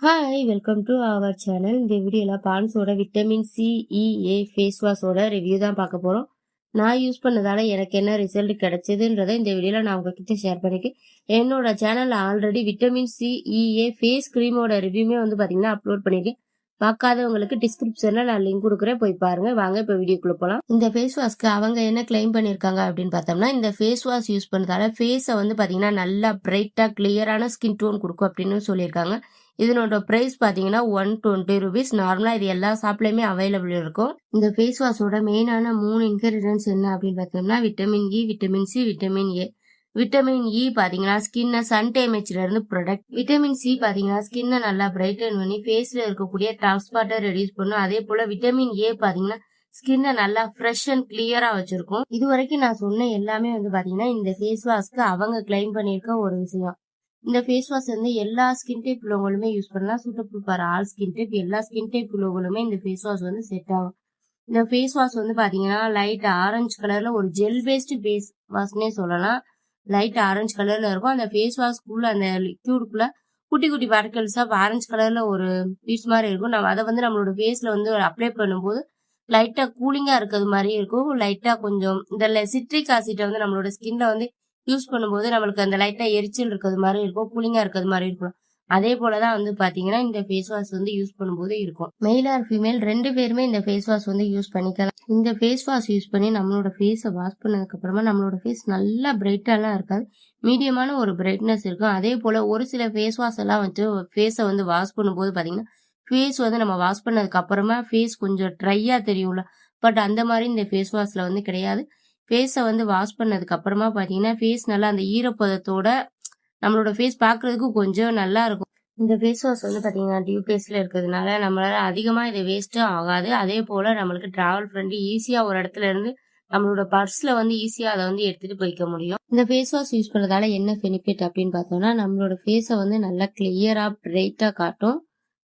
Hi welcome to our channel. இந்த வீடியோவில் பான்ஸோட விட்டமின் சி இ ஃபேஸ் வாஷோட ரிவ்யூ தான் பார்க்க போகிறோம். நான் யூஸ் பண்ணதால எனக்கு என்ன ரிசல்ட் கிடைச்சதுன்றதை இந்த வீடியோவில் நான் உங்ககிட்ட ஷேர் பண்ணிக்கேன். என்னோட சேனலில் already vitamin C E face க்ரீமோட ரிவ்யூமே பார்த்தீங்கன்னா அப்லோட் பண்ணியிருக்கேன். பார்க்காதவங்களுக்கு டிஸ்கிரிப்ஷனில் நான் லிங்க் கொடுக்குறேன், போய் பாருங்க. வாங்க இப்போ வீடியோக்குள்ளே போகலாம். இந்த ஃபேஸ் வாஷ்க்கு அவங்க என்ன கிளைம் பண்ணியிருக்காங்க அப்படின்னு பார்த்தோம்னா, இந்த ஃபேஸ் வாஷ் யூஸ் பண்ணுறதால ஃபேஸை பார்த்தீங்கன்னா நல்லா பிரைட்டாக கிளியரான ஸ்கின் டோன் கொடுக்கும் அப்படின்னு சொல்லியிருக்காங்க. இதனோட பிரைஸ் பாத்தீங்கன்னா 120 rupees. நார்மலா இது எல்லா ஷாப்லயுமே அவைலபிள் இருக்கும். இந்த ஃபேஸ் வாஷோட மெயினான 3 இன்கிரீடியன்ஸ் என்ன அப்படின்னு பார்த்தோம்னா, vitamin E, vitamin C, vitamin A. Vitamin E பாத்தீங்கன்னா ஸ்கின்னை சன் டேமேஜ்ல இருந்து ப்ரொடக்ட். விட்டமின் சி பாத்தீங்கன்னா ஸ்கின்னை நல்லா பிரைட்டன் பண்ணி ஃபேஸ்ல இருக்கக்கூடிய டார்க் ஸ்பாட்டை ரெடியூஸ் பண்ணும். அதே போல விட்டமின் ஏ பாத்தீங்கன்னா ஸ்கின்னை நல்லா ஃப்ரெஷ் அண்ட் கிளியரா வச்சிருக்கும். இது வரைக்கும் நான் சொன்ன எல்லாமே பாத்தீங்கன்னா இந்த ஃபேஸ் வாஷ்க்கு அவங்க கிளைம் பண்ணிருக்க ஒரு விஷயம். இந்த ஃபேஸ் வாஷ் எல்லா ஸ்கின் டைப் உள்ளவங்களுமே யூஸ் பண்ணலாம். Suitable for all skin type. எல்லா ஸ்கின் டைப் உள்ளவங்களுமே இந்த ஃபேஸ் வாஷ் செட் ஆகும். இந்த ஃபேஸ் வாஷ் பாத்தீங்கன்னா லைட் ஆரஞ்சு கலர்ல ஒரு ஜெல் பேஸ்ட் ஃபேஸ் வாஷ்னே சொல்லலாம். லைட் ஆரஞ்சு கலர்ல இருக்கும். அந்த ஃபேஸ் வாஷ்க்குள்ள அந்த லிக்யூடுக்குள்ள குட்டி குட்டி பார்ட்டிகல்ஸ் ஆஃப் ஆரஞ்சு கலர்ல ஒரு பீஸ் மாதிரி இருக்கும். நம்ம அதை நம்மளோட ஃபேஸ்ல அப்ளை பண்ணும்போது லைட்டா கூலிங்கா இருக்கிறது மாதிரி இருக்கும். லைட்டா கொஞ்சம் இந்த சிட்ரிக் ஆசிட்டை நம்மளோட ஸ்கின்ல யூஸ் பண்ணும்போது நம்மளுக்கு அந்த லைட்டா எரிச்சல் இருக்கிறது மாதிரி இருக்கும், கூலிங்கா இருக்கிறது மாதிரி இருக்கும். அதே போலதான் பாத்தீங்கன்னா இந்த ஃபேஸ் வாஷ் யூஸ் பண்ணும்போது இருக்கும். மெயில் ஆர் ஃபீமேல் 2 பேருமே இந்த ஃபேஸ் வாஷ் யூஸ் பண்ணிக்கலாம். இந்த ஃபேஸ் வாஷ் யூஸ் பண்ணி நம்மளோட ஃபேஸை வாஷ் பண்ணதுக்கு அப்புறமா நம்மளோட ஃபேஸ் நல்லா பிரைட்டாலாம் இருக்காது, மீடியமான ஒரு பிரைட்னஸ் இருக்கும். அதே போல ஒரு சில ஃபேஸ் வாஷ் எல்லாம் ஃபேஸை வாஷ் பண்ணும்போது பாத்தீங்கன்னா ஃபேஸ் நம்ம வாஷ் பண்ணதுக்கு அப்புறமா ஃபேஸ் கொஞ்சம் ட்ரையா தெரியும்ல. பட் அந்த மாதிரி இந்த ஃபேஸ் வாஷ்ல கிடையாது. ஃபேஸை வாஷ் பண்ணதுக்கு அப்புறமா பாத்தீங்கன்னா ஃபேஸ் நல்லா அந்த ஈரப்பதத்தோட நம்மளோட ஃபேஸ் பாக்குறதுக்கு கொஞ்சம் நல்லா இருக்கும். இந்த ஃபேஸ் வாஷ் பாத்தீங்கன்னா டியூப் பேஸ்ல இருக்கிறதுனால நம்மளால அதிகமா இது வேஸ்டும் ஆகாது. அதே போல நம்மளுக்கு டிராவல் ஃப்ரெண்ட்லி, ஈஸியா ஒரு இடத்துல இருந்து நம்மளோட பர்ஸ்ல ஈஸியா அதை எடுத்துட்டு போய்க்க முடியும். இந்த ஃபேஸ் வாஷ் யூஸ் பண்றதால என்ன பெனிஃபிட் அப்படின்னு பார்த்தோம்னா, நம்மளோட ஃபேஸை நல்லா கிளியரா பிரைட்டா காட்டும்.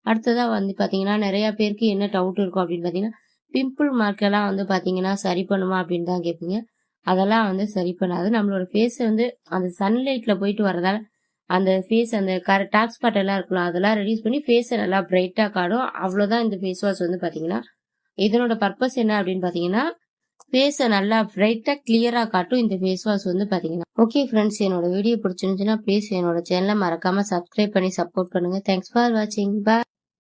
அடுத்ததா பாத்தீங்கன்னா நிறைய பேருக்கு என்ன டவுட் இருக்கும் அப்படின்னு பாத்தீங்கன்னா, பிம்பிள் மார்க்கெல்லாம் பாத்தீங்கன்னா சரி பண்ணுமா அப்படின்னு தான் கேட்பீங்க. அதெல்லாம் சரி பண்ணாது. நம்மளோட ஃபேஸ் அந்த சன்லைட்ல போயிட்டு வரதால அந்த ஃபேஸ் அந்த டார்க் ஸ்பாட் எல்லாம் இருக்கலாம், அதெல்லாம் ரெடியூஸ் பண்ணி ஃபேஸை நல்லா பிரைட்டா காடும். அவ்வளவுதான் இந்த ஃபேஸ் வாஷ் பாத்தீங்கன்னா. இதனோட பர்பஸ் என்ன அப்படின்னு பாத்தீங்கன்னா, ஃபேஸை நல்லா பிரைட்டா கிளியரா காட்டும் இந்த ஃபேஸ் வாஷ் பாத்தீங்கன்னா. ஓகே ஃப்ரெண்ட்ஸ், என்னோட வீடியோ பிடிச்சிருந்துச்சுன்னா ப்ளீஸ் என்னோட சேனலை மறக்காம சப்ஸ்கிரைப் பண்ணி சப்போர்ட் பண்ணுங்க. தேங்க்ஸ் ஃபார் வாட்சிங். பாய்.